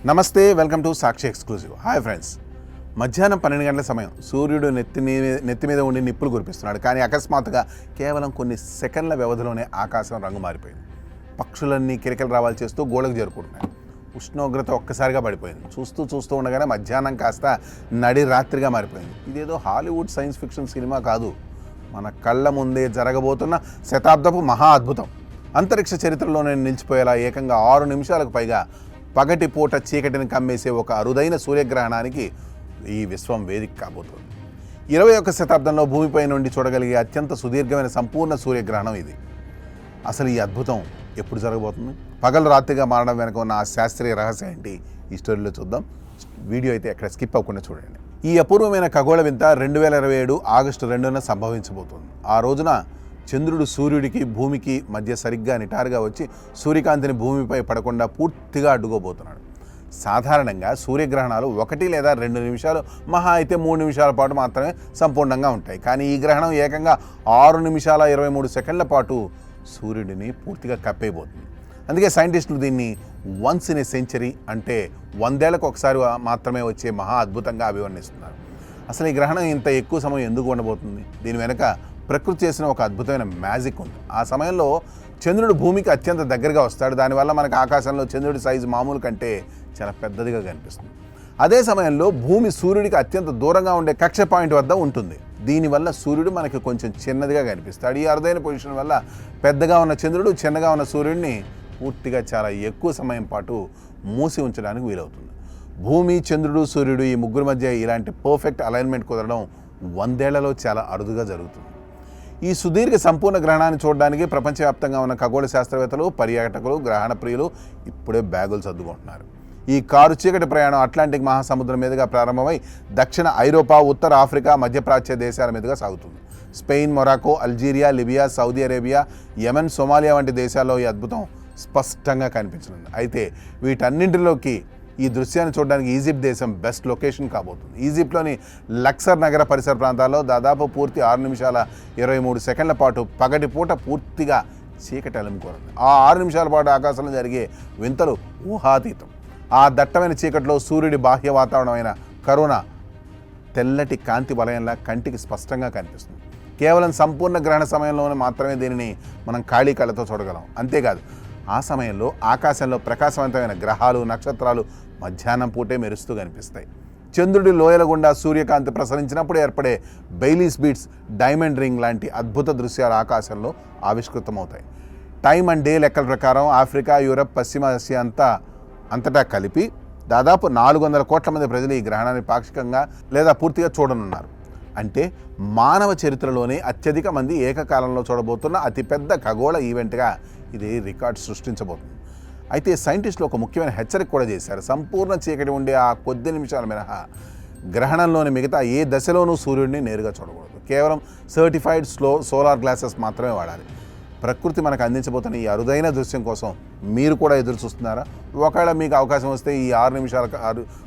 నమస్తే, welcome to Sakshi exclusive. Hi friends. మధ్యాహ్నం 12 గంటల సమయం సూర్యుడు నెత్తి మీద ఉండి నిప్పులు కురిపిస్తున్నాడు. కానీ అకస్మాత్తుగా కేవలం కొన్ని సెకండ్ల వ్యవధిలోనే ఆకాశం రంగు మారిపోయింది. పక్షులన్నీ కిరకిల రావాలి చేస్తూ గోడకు చేరుకుంటున్నాయి. ఉష్ణోగ్రత ఒక్కసారిగా పడిపోయింది. చూస్తూ ఉండగానే మధ్యాహ్నం కాస్త నడి రాత్రిగా మారిపోయింది. ఇదేదో హాలీవుడ్ సైన్స్ ఫిక్షన్ సినిమా కాదు, మన కళ్ళ ముందే జరగబోతున్న శతాబ్దపు మహా అద్భుతం. అంతరిక్ష చరిత్రలోనే నిలిచిపోయేలా ఏకంగా 6 నిమిషాలకు పైగా పగటి పూట చీకటిని కమ్మేసే ఒక అరుదైన సూర్యగ్రహణానికి ఈ విశ్వం వేదిక కాబోతోంది. 21వ శతాబ్దంలో భూమిపై నుండి చూడగలిగే అత్యంత సుదీర్ఘమైన సంపూర్ణ సూర్యగ్రహణం ఇది. అసలు ఈ అద్భుతం ఎప్పుడు జరగబోతుంది? పగలు రాత్రిగా మారడం వెనుక ఉన్న ఆ శాస్త్రీయ రహస్యం ఏంటి? ఈ స్టోరీలో చూద్దాం. వీడియో అయితే ఎక్కడ స్కిప్ అవ్వకుండా చూడండి. ఈ అపూర్వమైన ఖగోళ వింత 2027 ఆగస్టు 2న సంభవించబోతోంది. ఆ రోజున చంద్రుడు సూర్యుడికి భూమికి మధ్య సరిగ్గా నిటారుగా వచ్చి సూర్యకాంతిని భూమిపై పడకుండా పూర్తిగా అడ్డుకోబోతున్నాడు. సాధారణంగా సూర్యగ్రహణాలు 1 లేదా 2 నిమిషాలు, మహా అయితే 3 నిమిషాల పాటు మాత్రమే సంపూర్ణంగా ఉంటాయి. కానీ ఈ గ్రహణం ఏకంగా 6 నిమిషాల 23 సెకండ్ల పాటు సూర్యుడిని పూర్తిగా కప్పేయబోతుంది. అందుకే సైంటిస్టులు దీన్ని వన్స్ ఇన్ ఏ సెంచరీ, అంటే 100 ఏళ్లకు ఒకసారి మాత్రమే వచ్చే మహా అద్భుతంగా అభివర్ణిస్తున్నారు. అసలు ఈ గ్రహణం ఇంత ఎక్కువ సమయం ఎందుకు ఉండబోతుంది? దీని వెనుక ప్రకృతి చేసిన ఒక అద్భుతమైన మ్యాజిక్ ఉంది. ఆ సమయంలో చంద్రుడు భూమికి అత్యంత దగ్గరగా వస్తాడు. దానివల్ల మనకు ఆకాశంలో చంద్రుడి సైజు మామూలు కంటే చాలా పెద్దదిగా కనిపిస్తుంది. అదే సమయంలో భూమి సూర్యుడికి అత్యంత దూరంగా ఉండే కక్ష పాయింట్ వద్ద ఉంటుంది. దీనివల్ల సూర్యుడు మనకి కొంచెం చిన్నదిగా కనిపిస్తాడు. ఈ అరుదైన పొజిషన్ వల్ల పెద్దగా ఉన్న చంద్రుడు చిన్నగా ఉన్న సూర్యుడిని పూర్తిగా చాలా ఎక్కువ సమయం పాటు మూసి ఉంచడానికి వీలవుతుంది. భూమి, చంద్రుడు, సూర్యుడు ఈ ముగ్గురు మధ్య ఇలాంటి పర్ఫెక్ట్ అలైన్మెంట్ కుదరడం 100 ఏళ్లలో చాలా అరుదుగా జరుగుతుంది. ఈ సుదీర్ఘ సంపూర్ణ గ్రహణాన్ని చూడడానికి ప్రపంచవ్యాప్తంగా ఉన్న ఖగోళ శాస్త్రవేత్తలు, పర్యాటకులు, గ్రహణ ప్రియులు ఇప్పుడే బ్యాగులు సర్దుకుంటున్నారు. ఈ కారు చీకటి ప్రయాణం అట్లాంటిక్ మహాసముద్రం మీదుగా ప్రారంభమై దక్షిణ ఐరోపా, ఉత్తర ఆఫ్రికా, మధ్యప్రాచ్య దేశాల మీదుగా సాగుతుంది. Spain, Morocco, Algeria, Libya, Saudi Arabia, Yemen, Somalia వంటి దేశాల్లో ఈ అద్భుతం స్పష్టంగా కనిపించనుంది. అయితే వీటన్నింటిలోకి ఈ దృశ్యాన్ని చూడడానికి ఈజిప్ట్ దేశం బెస్ట్ లొకేషన్ కాబోతుంది. ఈజిప్ట్లోని లక్సర్ నగర పరిసర ప్రాంతాల్లో దాదాపు పూర్తి 6 నిమిషాల 23 సెకండ్ల పాటు పగటి పూట పూర్తిగా చీకటి అలుముకోనుంది. ఆ 6 నిమిషాల పాటు ఆకాశంలో జరిగే వింతలు ఊహాతీతం. ఆ దట్టమైన చీకట్లో సూర్యుడి బాహ్య వాతావరణమైన కరోనా తెల్లటి కాంతి వలయంలా కంటికి స్పష్టంగా కనిపిస్తుంది. కేవలం సంపూర్ణ గ్రహణ సమయంలోనే మాత్రమే దీనిని మనం ఖాళీ కళ్ళతో చూడగలం. అంతేకాదు, ఆ సమయంలో ఆకాశంలో ప్రకాశవంతమైన గ్రహాలు, నక్షత్రాలు మధ్యాహ్నం పూటే మెరుస్తూ కనిపిస్తాయి. చంద్రుడి లోయల గుండా సూర్యకాంతి ప్రసరించినప్పుడు ఏర్పడే బెయిలీస్ బీట్స్, డైమండ్ రింగ్ లాంటి అద్భుత దృశ్యాలు ఆకాశంలో ఆవిష్కృతమవుతాయి. టైమ్ అండ్ డే లెక్కల ప్రకారం ఆఫ్రికా, యూరప్, పశ్చిమ ఆసియా అంతటా కలిపి దాదాపు 400 కోట్ల మంది ప్రజలు ఈ గ్రహణాన్ని పాక్షికంగా లేదా పూర్తిగా చూడనున్నారు. అంటే మానవ చరిత్రలోనే అత్యధిక మంది ఏకకాలంలో చూడబోతున్న అతిపెద్ద ఖగోళ ఈవెంట్గా ఇది రికార్డ్ సృష్టించబోతుంది. అయితే సైంటిస్టులు ఒక ముఖ్యమైన హెచ్చరిక కూడా చేశారు. సంపూర్ణ చీకటి ఉండే ఆ కొద్ది నిమిషాల మినహా గ్రహణంలోని మిగతా ఏ దశలోనూ సూర్యుడిని నేరుగా చూడకూడదు. కేవలం సర్టిఫైడ్ సోలార్ గ్లాసెస్ మాత్రమే వాడాలి. ప్రకృతి మనకు అందించబోతున్న ఈ అరుదైన దృశ్యం కోసం మీరు కూడా ఎదురు చూస్తున్నారా? ఒకవేళ మీకు అవకాశం వస్తే ఈ 6 నిమిషాల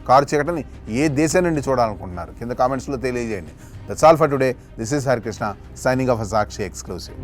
కారు చీకటిని ఏ దేశం నుండి చూడాలనుకుంటున్నారు? కింద కామెంట్స్లో తెలియజేయండి. That's all for today. This is Harikrishna signing off Sakshi exclusive.